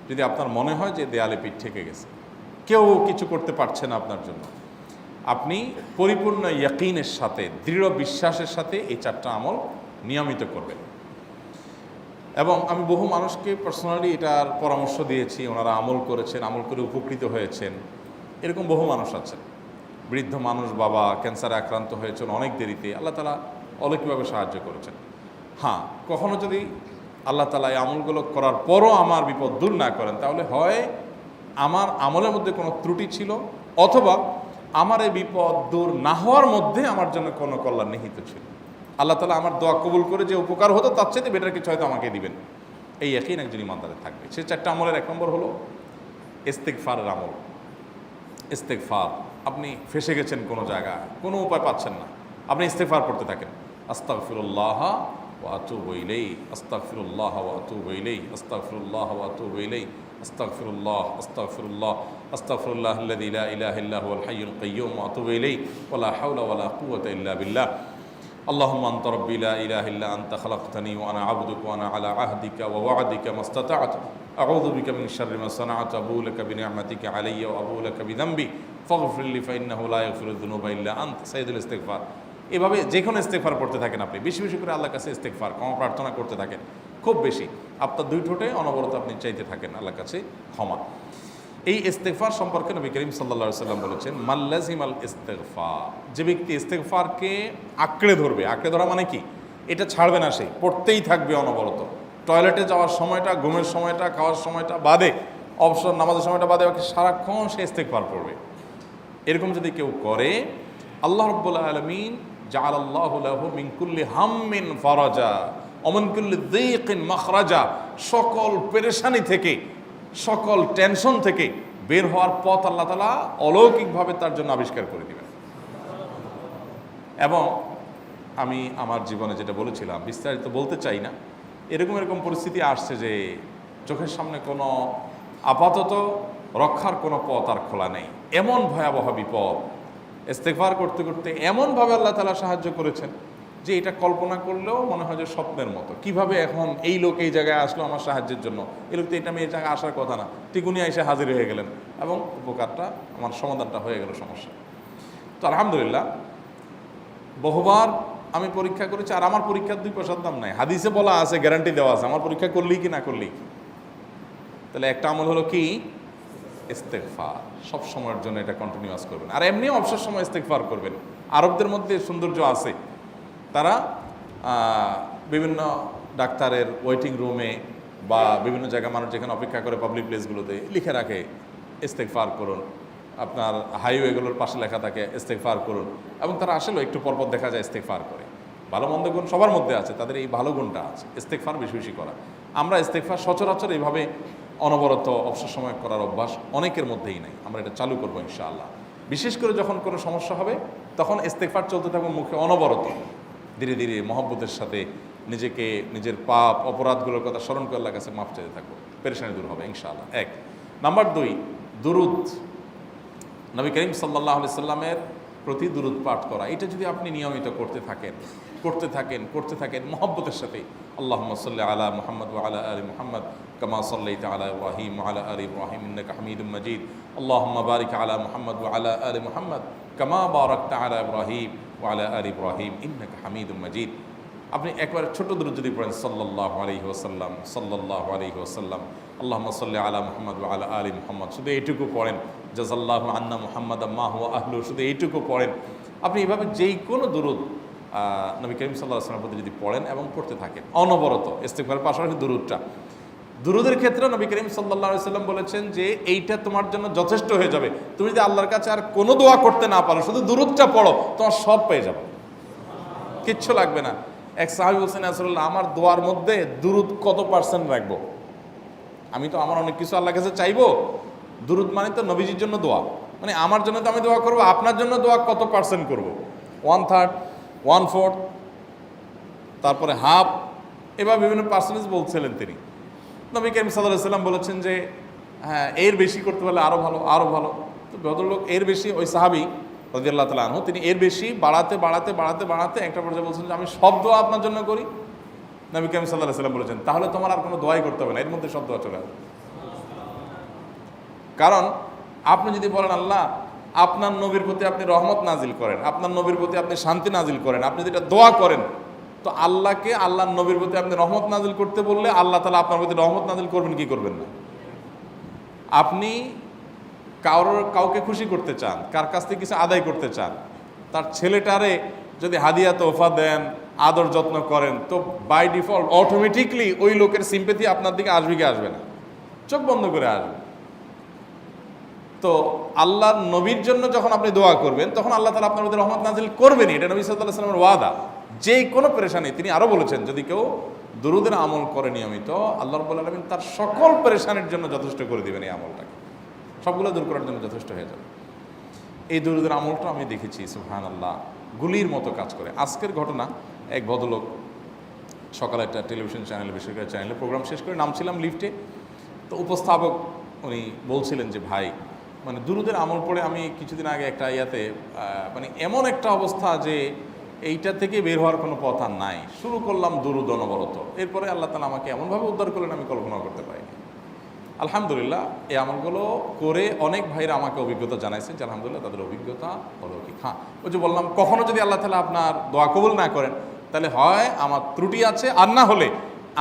যদি আপনার মনে হয় যে দেয়ালে পিঠ ঠেকে গেছে, কেউ কিছু করতে পারছে না আপনার জন্য, আপনি পরিপূর্ণ ইয়াকিনের সাথে, দৃঢ় বিশ্বাসের সাথে এই 4টা আমল নিয়মিত করবেন। এবং আমি বহু মানুষকে পার্সোনালি এটার পরামর্শ দিয়েছি, ওনারা আমল করেছেন, আমল করে উপকৃত হয়েছেন। এরকম বহু মানুষ আছেন, বৃদ্ধ মানুষ, বাবা ক্যান্সারে আক্রান্ত হয়েছেন অনেক দেরিতে, আল্লাহ তাআলা অলৌকিকভাবে সাহায্য করেছেন। হ্যাঁ, কখনো যদি আল্লাহ তাআলা এই আমলগুলো করার পরও আমার বিপদ দূর না করেন, তাহলে হয় আমার আমলের মধ্যে কোনো ত্রুটি ছিল, অথবা আমার এই বিপদ দূর না হওয়ার মধ্যে আমার জন্য কোনো কল্যাণ নিহিত ছিল। আল্লাহ তাআলা আমার দোয়া কবুল করে যে উপকার হতো তার চাইতে বেটার কিছু হয়তো আমাকে দিবেন, এই ইয়াকিন একজন ইমানদারের থাকবে। সেই 4টা আমলের 1 নম্বর হলো ইস্তেগফারের আমল। ইস্তেগফার, আপনি ফেসে গেছেন কোনো জায়গায়, কোনো উপায় পাচ্ছেন না, আপনি ইস্তেগফার করতে থাকেন। আস্তাগফিরুল্লাহ ওয়া আতুবু ইলাইহি, আস্তাগফিরুল্লাহ ওয়া আতুবু ইলাইহি, আস্তাগফিরুল্লাহ ওয়া আতুবু ইলাইহি, আস্তাগফিরুল্লাহ, আস্তাগফিরুল্লাহ, আস্তাগফিরুল্লাহাল্লাযী লা ইলাহা ইল্লা হুয়াল হাইয়ুল কাইয়্যুম ওয়া আতুবু ইলাইহি ওয়া লা হাওলা ওয়া লা কুওয়াতা ইল্লা বিল্লাহ। اللهم أنت ربي لا إله إلا أنت خلقتني وأنا عبدك وأنا على عهدك ووعدك ما استطعت أعوذ بك من شر ما صنعت أبوء لك بنعمتك علي وأبوء لك بذنبي فاغفر لي فإنه لا يغفر الذنوب إلا أنت সাইয়্যিদুল ইস্তিগফার। এভাবে যে কোনো ইস্তিগফার করতে থাকেন, আপনি বেশি বেশি করে আল্লাহর কাছে ইস্তিগফার, ক্ষমা প্রার্থনা করতে থাকেন, খুব বেশি। আপনার 2 ঠোঁটে অনবরত আপনি চাইতে থাকেন আল্লাহর কাছে ক্ষমা। এই ইস্তেগফার সম্পর্কে নবী করিম সাল্লাল্লাহু আলাইহি ওয়াসাল্লাম বলেছেন, মাল্লাজিমাল ইস্তেগফার, যে ব্যক্তি ইস্তেগফারকে আঁকড়ে ধরবে, আঁকড়ে ধরা মানে কি, এটা ছাড়বে না, সে পড়তেই থাকবে অনবরত। টয়লেটে যাওয়ার সময়টা, ঘুমের সময়টা, খাওয়ার সময়টা বাদে, অবসর নামাজের সময়টা বাদে, বাকি সারাক্ষণ সে ইস্তেগফার পড়বে। এরকম যদি কেউ করে, আল্লাহ রাব্বুল আলামিন জাআলাল্লাহু লাহু মিন কুল্লি হাম্মিন ফারাজা ওয়া মিন কুল্লি যিকিন মাখরাজা, সকল পেরেশানি থেকে, সকল টেনশন থেকে বের হওয়ার পথ আল্লাহ তাআলা অলৌকিকভাবে তার জন্য আবিষ্কার করে দিবেন। এবং আমি আমার জীবনে যেটা বলেছিলাম, বিস্তারিত বলতে চাই না, এরকম পরিস্থিতি আসছে যে চোখের সামনে কোনো আপাতত রক্ষার কোনো পথ আর খোলা নেই, এমন ভয়াবহ বিপদ। ইস্তেগফার করতে করতে এমনভাবে আল্লাহ তাআলা সাহায্য করেছেন যে এটা কল্পনা করলেও মনে হয় যে স্বপ্নের মতো। কিভাবে এখন এই লোক এই জায়গায় আসলো আমার সাহায্যের জন্য, এই লোক তো এটা আমি এই জায়গায় আসার কথা না, টিকুনি এসে হাজির হয়ে গেলেন এবং উপকারটা, আমার সমাধানটা হয়ে গেল সমস্যা। তো আলহামদুলিল্লাহ, বহুবার আমি পরীক্ষা করেছি, আর আমার পরীক্ষার 2 পয়সার দাম নাই। হাদিসে বলা আছে, গ্যারান্টি দেওয়া আছে, আমার পরীক্ষা করলেই কি না করলেই। তাহলে একটা আমল হলো কি, ইস্তেগফার। সব সময়ের জন্য এটা কন্টিনিউয়াস করবেন, আর এমনিও অবসর সময় ইস্তেগফার করবেন। আরবদের মধ্যে সৌন্দর্য আছে, তারা বিভিন্ন ডাক্তারের ওয়েটিং রুমে বা বিভিন্ন জায়গায় মানুষ যেখানে অপেক্ষা করে পাবলিক প্লেসগুলোতে লিখে রাখে ইস্তেগফার করুন, আপনার হাইওয়েগুলোর পাশে লেখা থাকে ইস্তেগফার করুন, এবং তারা আসলেও একটু পরপর দেখা যায় ইস্তেগফার করে। ভালো মন্দ গুণ সবার মধ্যে আছে, তাদের এই ভালো গুণটা আছে, ইস্তেগফার বেশি বেশি করা। আমরা ইস্তেগফার সচরাচর এইভাবে অনবরত অবসর সময় করার অভ্যাস অনেকের মধ্যেই নাই। আমরা এটা চালু করবো ইনশাআল্লাহ। বিশেষ করে যখন কোনো সমস্যা হবে, তখন ইস্তেগফার চলতে থাকবে মুখে অনবরত। ধীরে ধীরে মহব্বতের সাথে নিজেকে, নিজের পাপ অপরাধগুলোর কথা স্মরণ করে আল্লাহর কাছে মাফ চাইতে থাকবো, পেরেশানি দূর হবে ইনশাআল্লাহ। 1 নাম্বার 2, দুরুদ। নবী করিম সাল্লাল্লাহু আলাইহি সাল্লামের প্রতি দুরুদ পাঠ করা, এটা যদি আপনি নিয়মিত করতে থাকেন মহব্বতের সাথে, আল্লাহুম্মা সাল্লি আলা মুহাম্মদ ওয়া আলা আলি মুহাম্মদ কামা সাল্লাইতা আলা ইব্রাহিম ওয়া আলা আলি ইব্রাহিম ইন্নাকা হামিদুম মাজিদ, আল্লাহুম্মা বারিক আলা মুহাম্মদ ওয়া আলা আলি মুহাম্মদ কামা বারাকতা আলা ইব্রাহিম ওয়া আলা আলি ইব্রাহিম ইন্নাকা হামিদুম মাজিদ। আপনি একবার ছোট দুরূদ যদি পড়েন, সাল্লাল্লাহু আলাইহি ওয়াসাল্লাম, সাল্লাল্লাহু আলাইহি ওয়াসাল্লাম, আল্লাহুম্মা সাল্লি আলা মুহাম্মদ ওয়া আলা আলি মুহাম্মদ, শুধু এইটুকু পড়েন। জাযাল্লাহু আন্না মুহাম্মাদাম মা হুয়া আহলু, শুধু এইটুকু পড়েন। আপনি এভাবে যেই কোনো দুরূদ নবী করিম সাল্লাল্লাহু আলাইহি ওয়াসাল্লামের প্রতি যদি পড়েন এবং পড়তে থাকেন অনবরত, ইস্তেগফারের পাশাপাশি দুরূদের ক্ষেত্রে নবী করিম সাল্লাল্লাহু আলাইহি ওয়াসাল্লাম বলেছেন যে এইটা তোমার জন্য যথেষ্ট হয়ে যাবে। তুমি যদি আল্লাহর কাছে আর কোনো দোয়া করতে না পারো, শুধু দুরূদটা পড়ো, তোমার সব পেয়ে যাবে, কিচ্ছু লাগবে না। এক সাহাবী বলছেন, রাসূলুল্লাহ, আমার দোয়ার মধ্যে দুরূদ কত পার্সেন্ট রাখবো? আমি তো আমার অনেক কিছু আল্লাহর কাছে চাইবো, দুরূদ মানে তো নবীজির জন্য দোয়া, মানে আমার জন্য তো আমি দোয়া করবো, আপনার জন্য দোয়া কত পার্সেন্ট করবো? 1/3, 1/4, তারপরে হাফ, এবার বিভিন্ন পার্সেন্টেজ বলছিলেন তিনি। নবী করিম সাল্লাল্লাহু আলাইহি ওয়াসাল্লাম বলেছেন যে হ্যাঁ, এর বেশি করতে পারলে আরও ভালো, আরও ভালো। তো ভদ্রলোক এর বেশি, ওই সাহাবী রাদিয়াল্লাহু তাআলা আনহু, তিনি এর বেশি বাড়াতে একটা পর্যায়ে বলছেন যে আমি সব দোয়া আপনার জন্য করি। নবী করিম সাল্লাল্লাহু আলাইহি ওয়াসাল্লাম বলেছেন, তাহলে তোমার আর কোনো দোয়াই করতে হবে না, এর মধ্যে সব দোয়া চলে আসবে। কারণ আপনি যদি বলেন আল্লাহ আপনার নবীর প্রতি আপনি রহমত নাজিল করেন, আপনার নবীর প্রতি আপনি শান্তি নাজিল করেন, আপনি যেটা দোয়া করেন, তো আল্লাহকে আল্লাহর নবীর প্রতি আপনি রহমত নাজিল করতে বললে আল্লাহ তাআলা আপনার প্রতি রহমত নাজিল করবেন কি করবেন না? আপনি কাউকে খুশি করতে চান, কার কাছ থেকে কিছু আদায় করতে চান, তার ছেলেটারে যদি হাদিয়া তোহফা দেন, আদর যত্ন করেন, তো বাই ডিফল্ট অটোমেটিকলি ওই লোকের সিম্পেথি আপনার দিকে আসবে কি আসবে না? চোখ বন্ধ করে আসবে। তো আল্লাহর নবীর জন্য যখন আপনি দোয়া করবেন তখন আল্লাহ তাআলা আপনার মধ্যে রহমত নাজিল করবেনই, এটা নবী সাল্লাল্লাহু আলাইহি ওয়াসাল্লামের ওয়াদা। যে কোনো পেরেশানি, তিনি আরও বলেছেন যদি কেউ দুরুদের আমল করে নিয়মিত, আল্লাহ রাব্বুল আলামিন তার সকল পেরেশানির জন্য যথেষ্ট করে দিবেন। এই আমলটাকে সবগুলো দূর করার জন্য যথেষ্ট হয়ে যাবে। এই দুরুদের আমলটা আমি দেখেছি সুবহানাল্লাহ গুলির মতো কাজ করে। আজকের ঘটনা, এক ভদ্রলোক সকালে একটা টেলিভিশন চ্যানেলে, বেসরকারি চ্যানেলে প্রোগ্রাম শেষ করে নামছিলাম লিফটে, তো উপস্থাপক উনি বলছিলেন যে ভাই মানে দুরুদের আমল পড়ে আমি কিছুদিন আগে একটা ইয়াতে মানে এমন একটা অবস্থা যে এইটা থেকে বের হওয়ার কোনো পথ আর নাই, শুরু করলাম দুরুদ অনবরত, এরপরে আল্লাহ তাআলা আমাকে এমনভাবে উদ্ধার করলেন আমি কল্পনা করতে পারিনি। আলহামদুলিল্লাহ এই আমলগুলো করে অনেক ভাইরা আমাকে অভিজ্ঞতা জানাইছেন যে আলহামদুলিল্লাহ তাদের অভিজ্ঞতা অলৌকিক। হ্যাঁ, ওই যে বললাম কখনো যদি আল্লাহ তাআলা আপনার দোয়া কবুল না করেন তাহলে হয় আমার ত্রুটি আছে, আর না হলে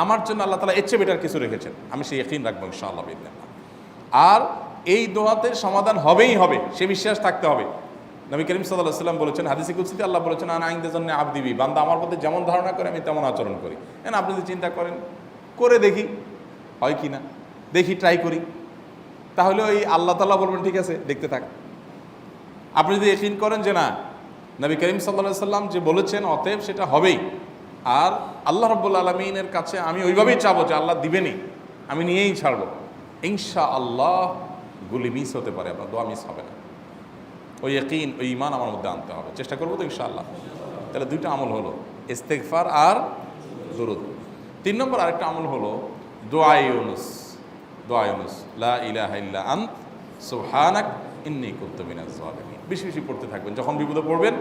আমার জন্য আল্লাহ তাআলা এর চেয়ে বেটার কিছু রেখেছেন, আমি সেই ইয়াকিন রাখবো ইনশাআল্লাহ বিইذنিল্লাহ। আর এই দোয়াতে সমাধান হবেই হবে, সে বিশ্বাস থাকতে হবে। নবী করিম সাল্লাল্লাহু আলাইহি ওয়াসাল্লাম বলেছেন, হাদিসে কুদসিতে আল্লাহ বলেছেন আনা ইনদাযান্নি আবদি বি, বান্দা আমার প্রতি যেমন ধারণা করে আমি তেমন আচরণ করি। আপনি যদি চিন্তা করেন করে দেখি হয় কি না, দেখি ট্রাই করি, তাহলে ওই আল্লাহ তাআলা বলবেন ঠিক আছে দেখতে থাক। আপনি যদি ইয়াকিন করেন যে না নবী করিম সাল্লাল্লাহু আলাইহি ওয়াসাল্লাম যে বলেছেন অতএব সেটা হবেই, আর আল্লাহ রাব্বুল আলামিনের কাছে আমি ওইভাবেই চাবো যে আল্লাহ দিবেনই, আমি নিয়েই ছাড়বো, ইনশাআল্লাহ গুলি মিস হতে পারে, আপনার দোয়া মিস হবে না। ওই ইয়াকিন, ওই ঈমান আমার মধ্যে আনতে হবে, চেষ্টা করবো তো ইনশাআল্লাহ। তাহলে দুইটা আমল হলো, ইস্তেগফার আর দুরুদ। 3 নম্বর আরেকটা আমল হলো দোয়া ইউনুস। দোয়া ইউনুস, লা ইলাহা ইল্লা আন্ত সুবহানাক ইন্নী কুনতু মিনাজ জালিমিন। বেশি বেশি পড়তে থাকবেন, যখন বিপদে পড়বেন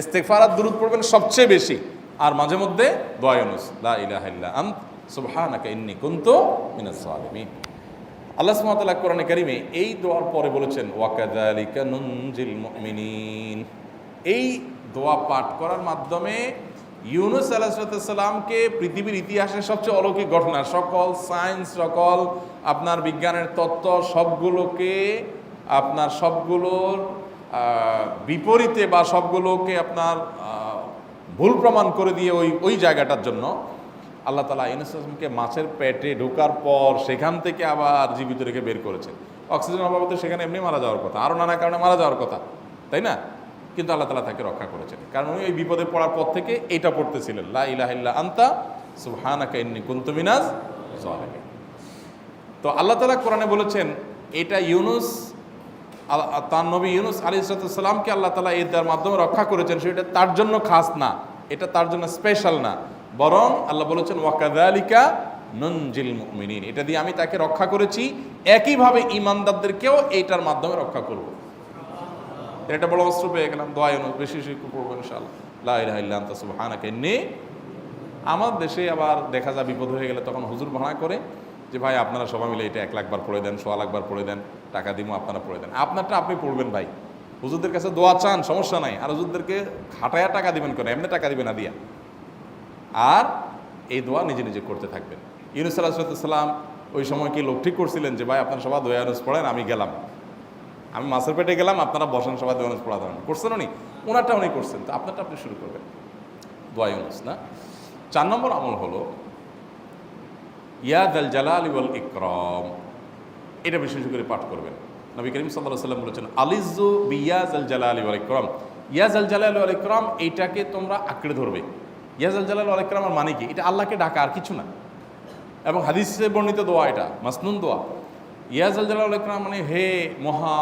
ইস্তেগফার আর দুরুদ পড়বেন সবচেয়ে বেশি, আর মাঝে মধ্যে দোয়া ইউনুস, লা ইলাহা ইল্লা আন্ত সুবহানাকা ইন্নী কুনতু মিনাজ জালিমিন। আল্লাহ সুবহানাহু ওয়া তাআলা কোরআনে কারিমে এই দোয়ার পরে বলেছেন ওয়াকাযালিকা নুনজিল মুমিনিন। এই দোয়া পাঠ করার মাধ্যমে ইউনুস আলাইহিস সালামকে পৃথিবীর ইতিহাসের সবচেয়ে অলৌকিক ঘটনা, সকল সায়েন্স, সকল আপনার বিজ্ঞানের তত্ত্ব সবগুলোকে আপনার সবগুলোর বিপরীতে বা সবগুলোকে আপনার ভুল প্রমাণ করে দিয়ে ওই জায়গাটার জন্য আল্লাহ তাআলা ইউনুস আলাইহিসকে মাছের পেটে ঢোকার পর সেখান থেকে আবার জীবিত রেখে বের করেছেন। অক্সিজেন অভাবে সেখানে এমনি মারা যাওয়ার কথা, আরও নানা কারণে মারা যাওয়ার কথা, তাই না? কিন্তু আল্লাহ তাআলা তাকে রক্ষা করেছেন, কারণ উনি ওই বিপদে পড়ার পর থেকে এইটা পড়তেছিলেন, লা ইলাহা ইল্লা আনতা সুবহানাকা ইন্নী কুনতু মিনাজ জালিমিন। তো আল্লাহ তাআলা কোরআনে বলেছেন এটা ইউনুস, তার নবী ইউনুস আলাইহিস সালামকে আল্লাহ তাআলা এটার মাধ্যমে রক্ষা করেছেন, সেটা তার জন্য খাস না, এটা তার জন্য স্পেশাল না, বরং আল্লাহ বলেছেন ওয়াকাযালিকা নুনজিল মুমিনিন, এটা দিয়ে আমি তাকে রক্ষা করেছি, একইভাবে ঈমানদারদেরকেও এইটার মাধ্যমে রক্ষা করব। এটা বড় অস্ত্র পেয়ে গেলাম। দোয়া ইউনুস বেশি বেশি পড়বো ইনশাআল্লাহ, লা ইলাহা ইল্লা আনতা সুবহানাকা ইন্নী। আমার দেশে আবার দেখা যায় বিপদ হয়ে গেলে তখন হুজুর ভাড়া করে যে ভাই আপনারা সবাই মিলে এটা 1 লাখ বার পড়ে দেন, 1.25 লাখ বার পড়ে দেন, টাকা দিব আপনারা পড়ে দেন। আপনারটা আপনি পড়বেন ভাই, হুজুরদের কাছে দোয়া চান সমস্যা নাই, আর হুজুরদেরকে খাটায়া টাকা দিবেন কেন, এমনি টাকা দিবেন না দিয়া। আর এই দোয়া নিজে নিজে করতে থাকবেন। ইউনুস আলাইহিস সালাম ওই সময় কি লোক ঠিক করছিলেন যে ভাই আপনারা সবাই দোয়া ইউনুস পড়েন, আমি গেলাম, আমি মাছের পেটে গেলাম, আপনারা বসেন সবাই দোয়া ইউনুস পড়া দেবেন, করছেন উনি? ওনারটা উনি করছেন, তো আপনারটা আপনি শুরু করবেন, দোয়া ইউনুস না। 4 নম্বর আমল হলো ইয়া যাল জালালি ওয়াল ইকরাম, এটা বিশেষ করে পাঠ করবেন। নবী করিম সাল্লাল্লাহু আলাইহি ওয়াসাল্লাম বলেছেন আলিজু বিয়া যাল জালালি ওয়াল ইকরাম, ইয়া যাল জালালি ওয়াল ইকরাম এইটাকে তোমরা আঁকড়ে ধরবে। ইয়া যাল জালালি ওয়াল ইকরামের মানে কি? এটা আল্লাহকে ডাকা, আর কিছু না। এবং হাদিসে বর্ণিত দোয়া, এটা মাসনুন দোয়া। ইয়া যাল জালালি ওয়াল ইকরাম মানে হে মহা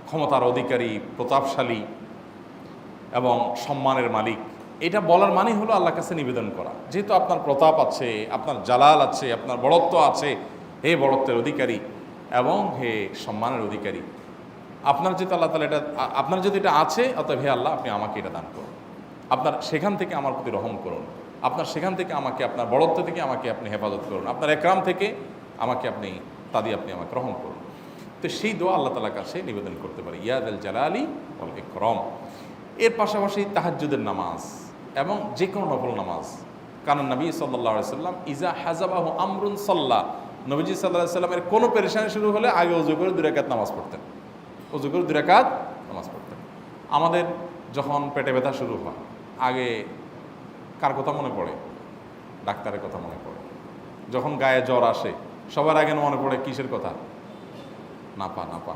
ক্ষমতার অধিকারী, প্রতাপশালী এবং সম্মানের মালিক, এটা বলার মানে হলো আল্লাহর কাছে নিবেদন করা, যেহেতু আপনার প্রতাপ আছে, আপনার জালাল আছে, আপনার বড়ত্ব আছে, হে বড়ত্বের অধিকারী এবং হে সম্মানের অধিকারী, আপনার যেহেতু আল্লাহ তাআলা এটা, আপনার যদি এটা আছে, অতএব হে আল্লাহ আপনি আমাকে এটা দান করুন, আপনার সেখান থেকে আমার প্রতি রহম করুন, আপনার সেখান থেকে আমাকে, আপনার বড়ত্ব থেকে আমাকে আপনি হেফাজত করুন, আপনার একরাম থেকে আমাকে আপনি, তা দিয়ে আপনি আমাকে রহম করুন। তো সেই দোয়া আল্লাহ তাআলার কাছে নিবেদন করতে পারি, ইয়া যাল জালালি ওয়াল ইকরাম। এর পাশাপাশি তাহাজ্জুদের নামাজ এবং যে কোনো নফল নামাজ। কারণ নবী সাল্লাল্লাহু আলাইহি সাল্লাম ইজা হাজাবাহু আমরুন সাল্লা, নবীজি সাল্লাল্লাহু আলাইহি সাল্লামের কোনো পেরেশানি শুরু হলে আগে ওযু করে 2 রাকাত নামাজ পড়তেন, ওযু করে 2 রাকাত নামাজ পড়তেন। আমাদের যখন পেটে ব্যথা শুরু হয় আগে কার কথা মনে পড়ে? ডাক্তারের কথা মনে পড়ে। যখন গায়ে জ্বর আসে সবার আগে মনে পড়ে কিসের কথা? নাপা, নাপা,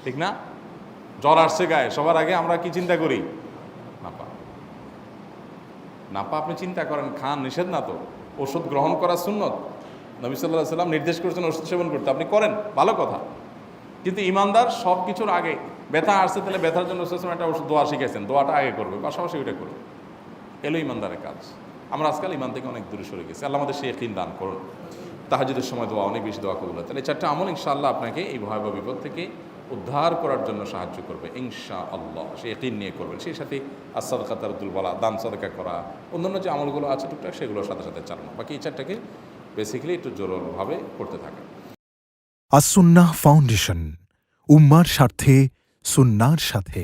ঠিক না? জ্বর আসছে গায়ে, সবার আগে আমরা কি চিন্তা করি? নাপা। নাপা আপনি চিন্তা করেন, খান, নিষেধ না তো, ওষুধ গ্রহণ করা সুন্নত। নবী সাল্লাল্লাহু আলাইহি সাল্লাম নির্দেশ করেছেন ওষুধ সেবন করতে, আপনি করেন, ভালো কথা। কিন্তু ইমানদার সব কিছুর আগে ব্যথা আসছে, তাহলে ব্যথার জন্য একটা ওষুধ দোয়া শিখেছেন, দোয়াটা আগে করবে, পাশাপাশি ওইটা করবে। এলো ইমানদারের কাজ। আমরা আজকাল ইমান থেকে অনেক দূরে সরে গেছি। আল্লাহ আমাদের সেই ইয়াকিন দান করুন। তাহাজ্জুদের সময় দোয়া, অনেক বেশি দোয়া কবুল হয়। তাহলে 4টা আমল ইনশাআল্লাহ আপনাকে এই ভয়াবহ বিপদ থেকে উদ্ধার করার জন্য সাহায্য করবে ইনশাআল্লাহ। সে ইয়াকিন নিয়ে করবেন। সেই সাথে as-সাদকা তারদুল বালা, দান সাদকা করা, অন্যান্য যে আমলগুলো আছে টুকটাক সেগুলোর সাথে সাথে চালানো। বাকি এই 4টাকে বেসিক্যালি একটু জোরভাবে করতে থাকেন। আস-সুন্নাহ ফাউন্ডেশন, উম্মার স্বার্থে সুন্নাহর সাথে।